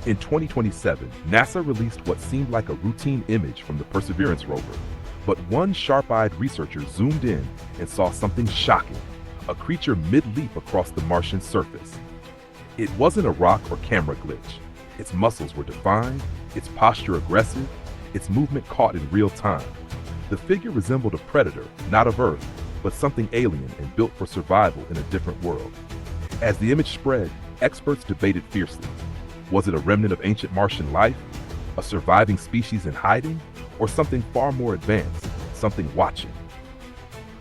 In 2027, NASA released what seemed like a routine image from the Perseverance rover, but one sharp-eyed researcher zoomed in and saw something shocking, a creature mid-leap across the Martian surface. It wasn't a rock or camera glitch. Its muscles were defined, its posture aggressive, its movement caught in real time. The figure resembled a predator, not of Earth, but something alien and built for survival in a different world. As the image spread, experts debated fiercely. Was it a remnant of ancient Martian life, a surviving species in hiding, or something far more advanced, something watching?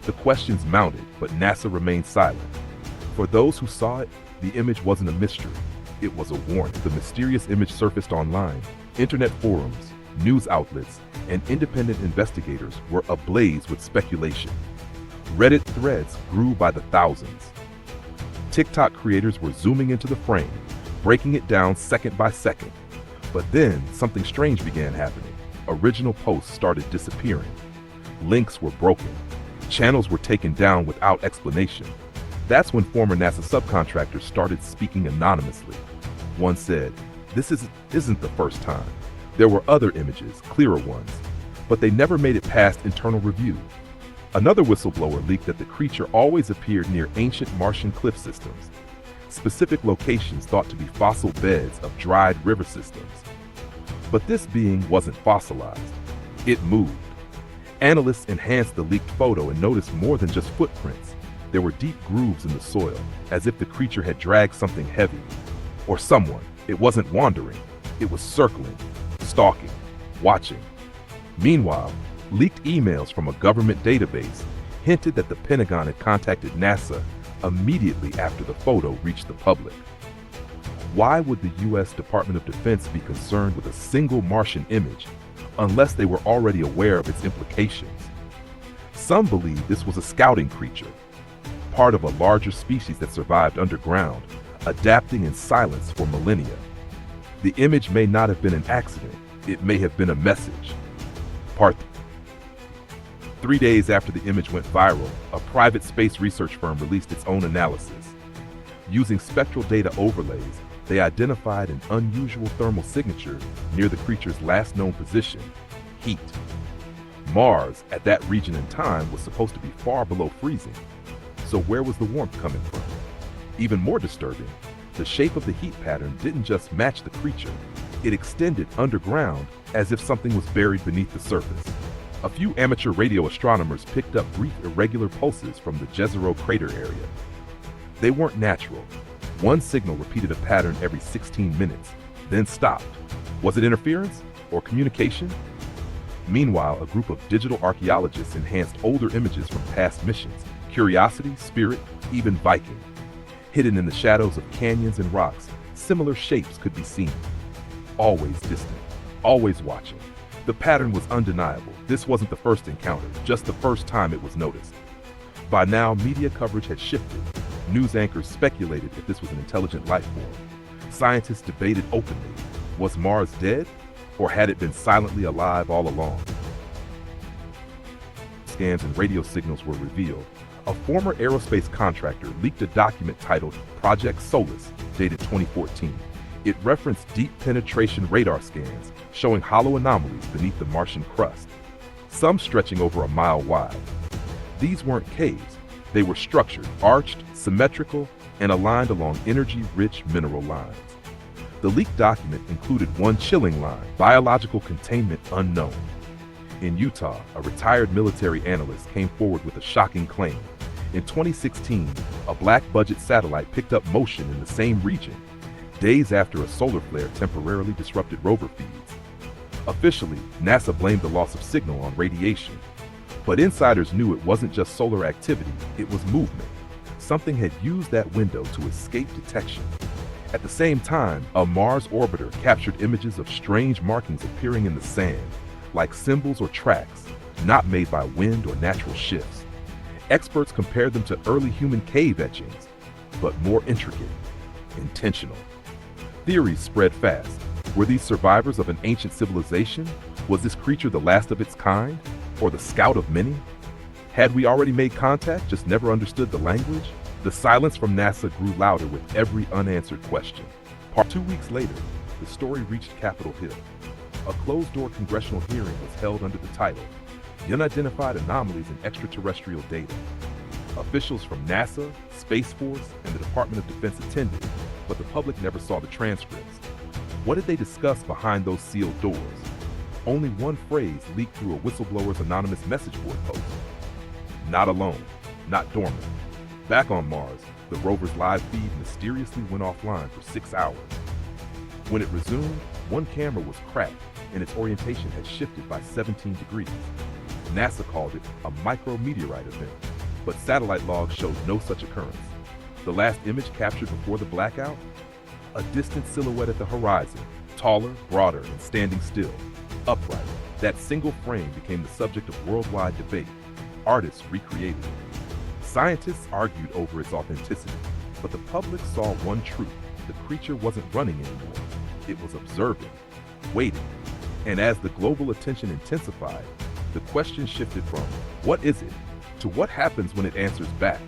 The questions mounted, but NASA remained silent. For those who saw it, the image wasn't a mystery. It was a warning. The mysterious image surfaced online. Internet forums, news outlets, and independent investigators were ablaze with speculation. Reddit threads grew by the thousands. TikTok creators were zooming into the frame, breaking it down second by second. But then, something strange began happening. Original posts started disappearing. Links were broken. Channels were taken down without explanation. That's when former NASA subcontractors started speaking anonymously. One said, "This isn't the first time. There were other images, clearer ones, but they never made it past internal review." Another whistleblower leaked that the creature always appeared near ancient Martian cliff systems, specific locations thought to be fossil beds of dried river systems. But this being wasn't fossilized. It moved. Analysts enhanced the leaked photo and noticed more than just footprints. There were deep grooves in the soil, as if the creature had dragged something heavy. Or someone. It wasn't wandering. It was circling, stalking, watching. Meanwhile, leaked emails from a government database hinted that the Pentagon had contacted NASA immediately after the photo reached the public. Why would the U.S. Department of Defense be concerned with a single Martian image unless they were already aware of its implications? Some believe this was a scouting creature, part of a larger species that survived underground, adapting in silence for millennia. The image may not have been an accident. It may have been a message. Part 3 days after the image went viral, a private space research firm released its own analysis. Using spectral data overlays, they identified an unusual thermal signature near the creature's last known position, heat. Mars, at that region in time, was supposed to be far below freezing. So where was the warmth coming from? Even more disturbing, the shape of the heat pattern didn't just match the creature. It extended underground as if something was buried beneath the surface. A few amateur radio astronomers picked up brief irregular pulses from the Jezero crater area. They weren't natural. One signal repeated a pattern every 16 minutes, then stopped. Was it interference or communication? Meanwhile, a group of digital archaeologists enhanced older images from past missions, Curiosity, Spirit, even Viking. Hidden in the shadows of canyons and rocks, similar shapes could be seen. Always distant, always watching. The pattern was undeniable. This wasn't the first encounter, just the first time it was noticed. By now, media coverage had shifted. News anchors speculated if this was an intelligent life form. Scientists debated openly. Was Mars dead, or had it been silently alive all along? Scans and radio signals were revealed. A former aerospace contractor leaked a document titled Project Solus, dated 2014. It referenced deep penetration radar scans showing hollow anomalies beneath the Martian crust, some stretching over a mile wide. These weren't caves. They were structured, arched, symmetrical, and aligned along energy-rich mineral lines. The leaked document included one chilling line, biological containment unknown. In Utah, a retired military analyst came forward with a shocking claim. In 2016, a black-budget satellite picked up motion in the same region, days after a solar flare temporarily disrupted rover feeds. Officially, NASA blamed the loss of signal on radiation. But insiders knew it wasn't just solar activity, it was movement. Something had used that window to escape detection. At the same time, a Mars orbiter captured images of strange markings appearing in the sand, like symbols or tracks, not made by wind or natural shifts. Experts compared them to early human cave etchings, but more intricate, intentional. Theories spread fast. Were these survivors of an ancient civilization? Was this creature the last of its kind? Or the scout of many? Had we already made contact, just never understood the language? The silence from NASA grew louder with every unanswered question. 2 weeks later, the story reached Capitol Hill. A closed-door congressional hearing was held under the title, Unidentified Anomalies in Extraterrestrial Data. Officials from NASA, Space Force, and the Department of Defense attended, but the public never saw the transcripts. What did they discuss behind those sealed doors? Only one phrase leaked through a whistleblower's anonymous message board post. Not alone, not dormant. Back on Mars, the rover's live feed mysteriously went offline for 6 hours. When it resumed, one camera was cracked and its orientation had shifted by 17 degrees. NASA called it a micrometeorite event, but satellite logs showed no such occurrence. The last image captured before the blackout? A distant silhouette at the horizon, taller, broader, and standing still, upright. That single frame became the subject of worldwide debate. Artists recreated it. Scientists argued over its authenticity, but the public saw one truth. The creature wasn't running anymore. It was observing, waiting. And as the global attention intensified, the question shifted from, what is it, to what happens when it answers back.